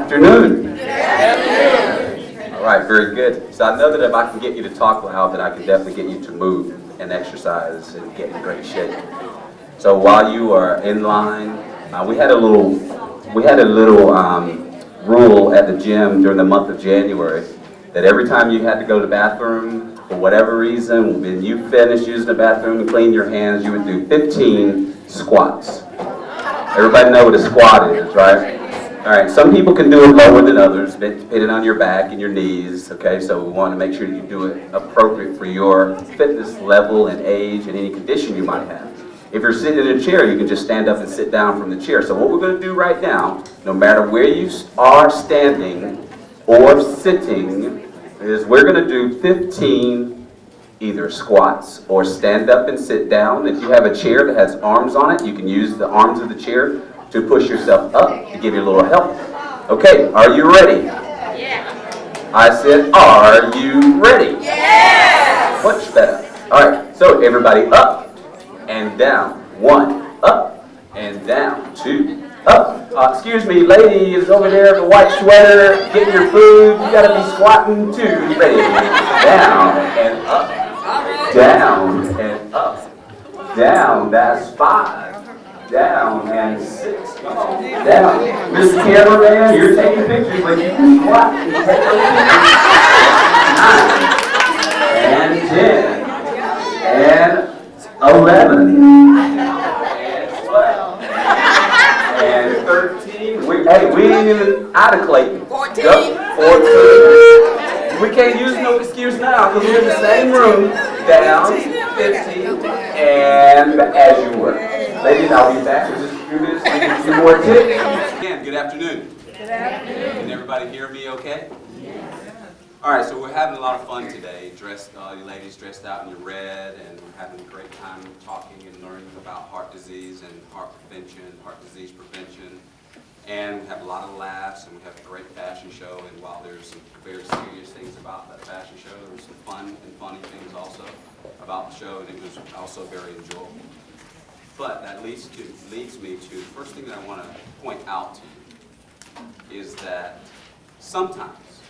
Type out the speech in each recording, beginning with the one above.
Afternoon. All right, very good. So I know that if I can get you to talk loud, that I can definitely get you to move and exercise and get in great shape. So while you are in line, we had a little rule at the gym during the month of January that every time you had to go to the bathroom for whatever reason, when you finished using the bathroom and cleaned your hands, you would do 15 squats. Everybody know what a squat is, right? All right, some people can do it lower than others, depending on your back and your knees, okay? So we want to make sure you do it appropriate for your fitness level and age and any condition you might have. If you're sitting in a chair, you can just stand up and sit down from the chair. So what we're going to do right now, no matter where you are standing or sitting, is we're going to do 15 either squats or stand up and sit down. If you have a chair that has arms on it, you can use the arms of the chair to push yourself up to give you a little help. Okay, are you ready? Yeah. I said, are you ready? Yes. Much better. All right, so everybody up and down. 1, up and down. 2, up. Excuse me, ladies over there in the white sweater, getting your food. You gotta be squatting too. Ready? Down and up. Down and up. Down. That's 5. Down and 6. Come on. Down. Mr. Cameraman, you're taking pictures, but you can squat and take those pictures. 9 and 10 and 11 and 12 and 13. We ain't even out of Clayton. 14. Go. 14. We can't use no excuse now because we're in the same room. Down. 15 and as you were. Ladies, I'll be back in just a few minutes to give you a few more tips. Again, good afternoon. Good afternoon. Can everybody hear me okay? All right, so we're having a lot of fun today. You ladies dressed out in your red, and we're having a great time talking and learning about heart disease and heart disease prevention. And we have a lot of laughs, and we have a great fashion show. And while there's some very serious things about that fashion show, there were some fun and funny things also about the show, and it was also very enjoyable. But that leads me to the first thing that I want to point out to you is that sometimes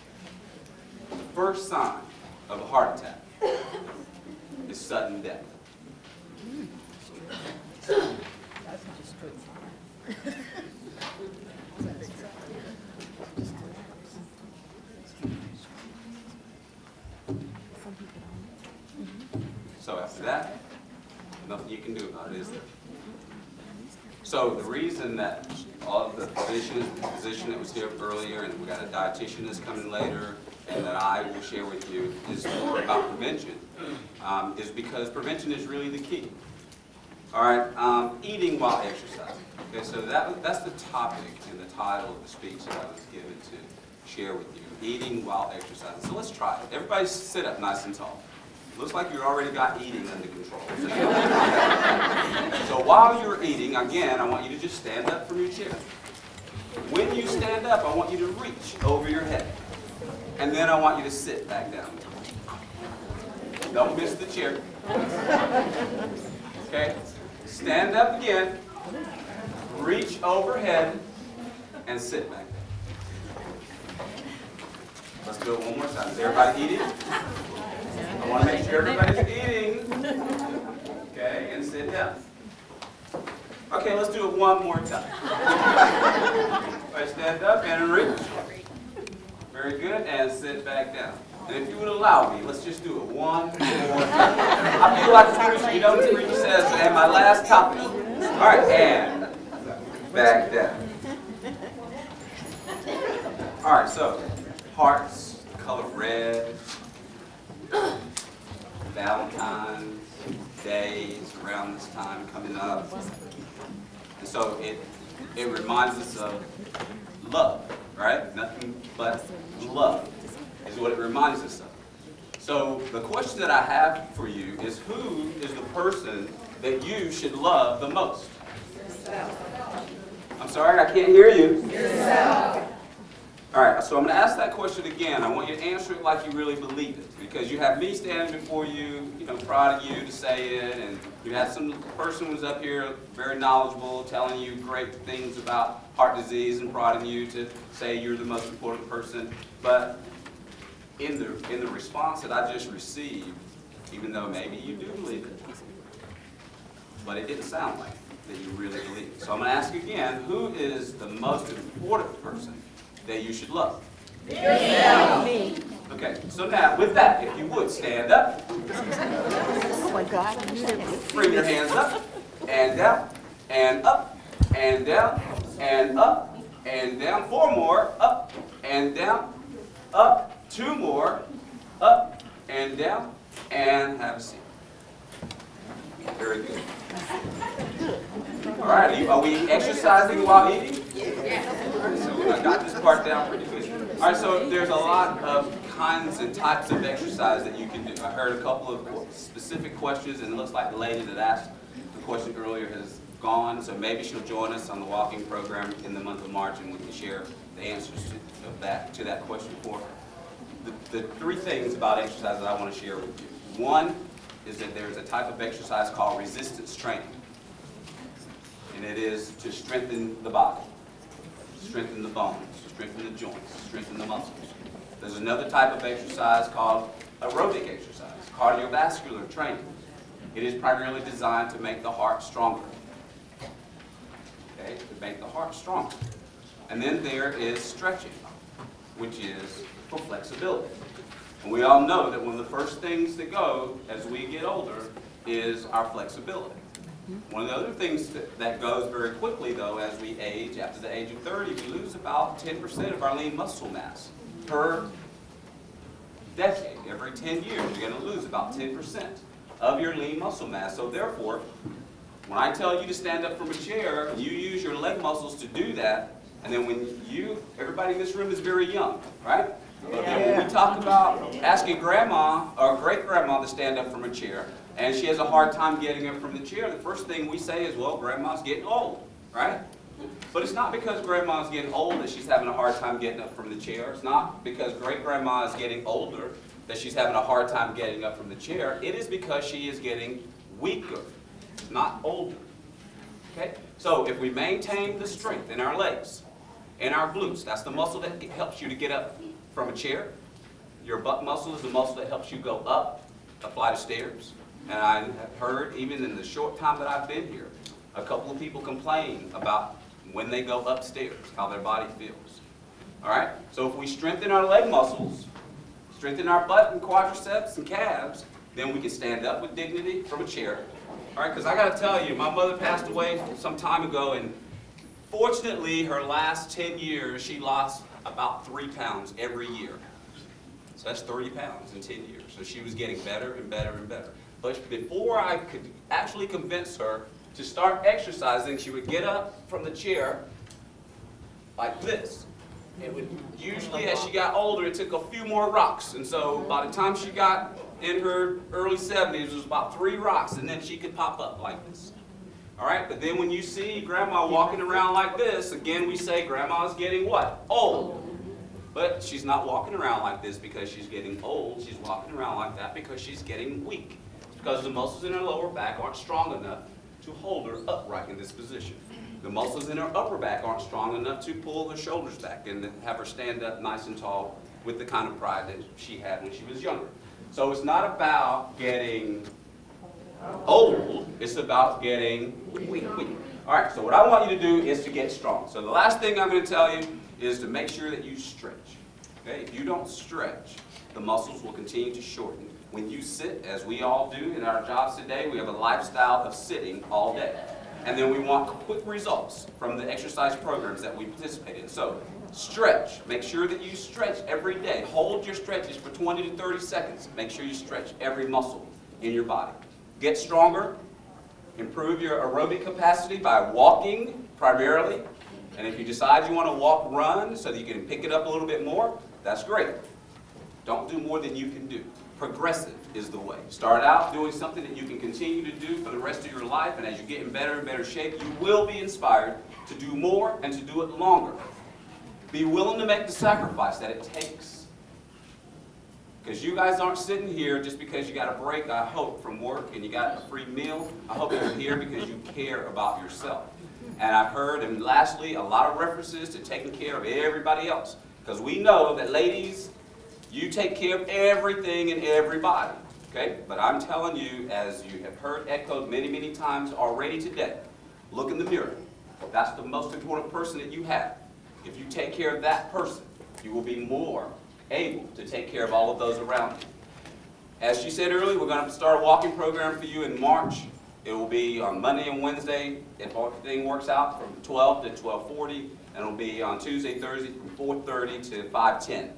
the first sign of a heart attack is sudden death. So after that, nothing you can do about it, is there? So the reason that all of the physician that was here earlier, and we got a dietitian that's coming later, and that I will share with you is more about prevention, is because prevention is really the key. All right, eating while exercising. Okay, so that's the topic and the title of the speech that I was given to share with you, eating while exercising. So let's try it. Everybody sit up nice and tall. Looks like you already got eating under control. So while you're eating, again, I want you to just stand up from your chair. When you stand up, I want you to reach over your head. And then I want you to sit back down. Don't miss the chair. Okay? Stand up again. Reach overhead and sit back down. Let's do it one more time. Is everybody eating? I want to make sure everybody's eating. Okay, and sit down. Okay, let's do it one more time. All right, stand up and reach. Very good, and sit back down. And if you would allow me, let's just do it one more time. I feel like you know what the preacher says, and my last topic. All right, and back down. All right, so hearts, color red. Valentine's Day is around this time coming up. And so it reminds us of love, right? Nothing but love is what it reminds us of. So the question that I have for you is, who is the person that you should love the most? Yourself. I'm sorry, I can't hear you. Yourself. All right, so I'm going to ask that question again. I want you to answer it like you really believe it, because you have me standing before you, proud of you to say it, and you had some person who's up here very knowledgeable, telling you great things about heart disease and prodding you to say you're the most important person. But in the response that I just received, even though maybe you do believe it, but it didn't sound like that you really believe it. So I'm going to ask again, who is the most important person that you should love? Me. Okay, so now with that, if you would stand up, Oh my God. I knew there was- bring your hands up, and down, and up, and down, and up, and down. 4 more, up, and down, up, 2 more, up, and down, and have a seat. Very good. All right, are we exercising while eating? All right, so I got this part down pretty good. All right, so there's a lot of kinds and types of exercise that you can do. I heard a couple of specific questions, and it looks like the lady that asked the question earlier has gone, so maybe she'll join us on the walking program in the month of March, and we can share the answers to that question for her. The 3 things about exercise that I want to share with you. One is that there's a type of exercise called resistance training. And it is to strengthen the body, strengthen the bones, strengthen the joints, strengthen the muscles. There's another type of exercise called aerobic exercise, cardiovascular training. It is primarily designed to make the heart stronger. Okay, to make the heart stronger. And then there is stretching, which is for flexibility. And we all know that one of the first things that go as we get older is our flexibility. One of the other things that goes very quickly, though, as we age, after the age of 30, we lose about 10% of our lean muscle mass per decade. Every 10 years, you're going to lose about 10% of your lean muscle mass. So therefore, when I tell you to stand up from a chair, you use your leg muscles to do that. And then everybody in this room is very young, right? But then when we talk about asking grandma or great-grandma to stand up from a chair, and she has a hard time getting up from the chair, the first thing we say is, well, grandma's getting old, right? But it's not because grandma's getting old that she's having a hard time getting up from the chair. It's not because great-grandma is getting older that she's having a hard time getting up from the chair. It is because she is getting weaker, not older. Okay? So if we maintain the strength in our legs, in our glutes, that's the muscle that helps you to get up from a chair. Your butt muscle is the muscle that helps you go up a flight of stairs. And I have heard, even in the short time that I've been here, a couple of people complain about when they go upstairs, how their body feels. All right? So if we strengthen our leg muscles, strengthen our butt and quadriceps and calves, then we can stand up with dignity from a chair. All right? Because I got to tell you, my mother passed away some time ago, and fortunately, her last 10 years, she lost about 3 pounds every year. So that's 30 pounds in 10 years. So she was getting better and better and better. But before I could actually convince her to start exercising, she would get up from the chair like this. It would usually, as she got older, it took a few more rocks. And so by the time she got in her early 70s, it was about 3 rocks, and then she could pop up like this. All right, but then when you see grandma walking around like this, again we say grandma's getting what? Old. But she's not walking around like this because she's getting old. She's walking around like that because she's getting weak. It's because the muscles in her lower back aren't strong enough to hold her upright in this position. The muscles in her upper back aren't strong enough to pull her shoulders back and have her stand up nice and tall with the kind of pride that she had when she was younger. So it's not about getting old, it's about getting weak. All right, so what I want you to do is to get strong. So the last thing I'm going to tell you is to make sure that you stretch. Okay? If you don't stretch, the muscles will continue to shorten. When you sit, as we all do in our jobs today, we have a lifestyle of sitting all day. And then we want quick results from the exercise programs that we participate in. So stretch. Make sure that you stretch every day. Hold your stretches for 20 to 30 seconds. Make sure you stretch every muscle in your body. Get stronger. Improve your aerobic capacity by walking primarily. And if you decide you want to walk, run, so that you can pick it up a little bit more, that's great. Don't do more than you can do. Progressive is the way. Start out doing something that you can continue to do for the rest of your life, and as you get in better and better shape, you will be inspired to do more and to do it longer. Be willing to make the sacrifice that it takes. Because you guys aren't sitting here just because you got a break, I hope, from work and you got a free meal. I hope you're here because you care about yourself. And I've heard, and lastly, a lot of references to taking care of everybody else. Because we know that, ladies, you take care of everything and everybody. Okay? But I'm telling you, as you have heard echoed many, many times already today, look in the mirror. That's the most important person that you have. If you take care of that person, you will be more able to take care of all of those around you. As she said earlier, we're going to start a walking program for you in March. It will be on Monday and Wednesday, if everything works out, from 12 to 12:40, and it will be on Tuesday, Thursday from 4:30 to 5:10.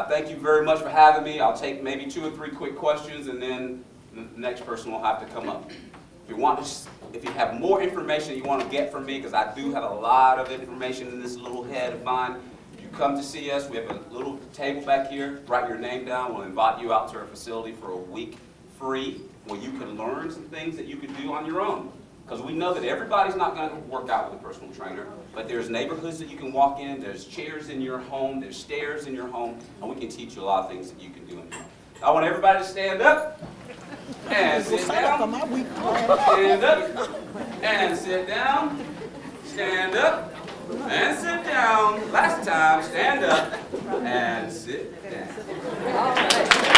Thank you very much for having me. I'll take maybe 2 or 3 quick questions, and then the next person will have to come up. If you have more information you want to get from me, because I do have a lot of information in this little head of mine, you come to see us. We have a little table back here. Write your name down. We'll invite you out to our facility for a week free, where you can learn some things that you can do on your own. Because we know that everybody's not going to work out with a personal trainer, but there's neighborhoods that you can walk in, there's chairs in your home, there's stairs in your home, and we can teach you a lot of things that you can do in your home. I want everybody to stand up and sit down. Stand up and sit down. Stand up and sit down. Last time, stand up and sit down.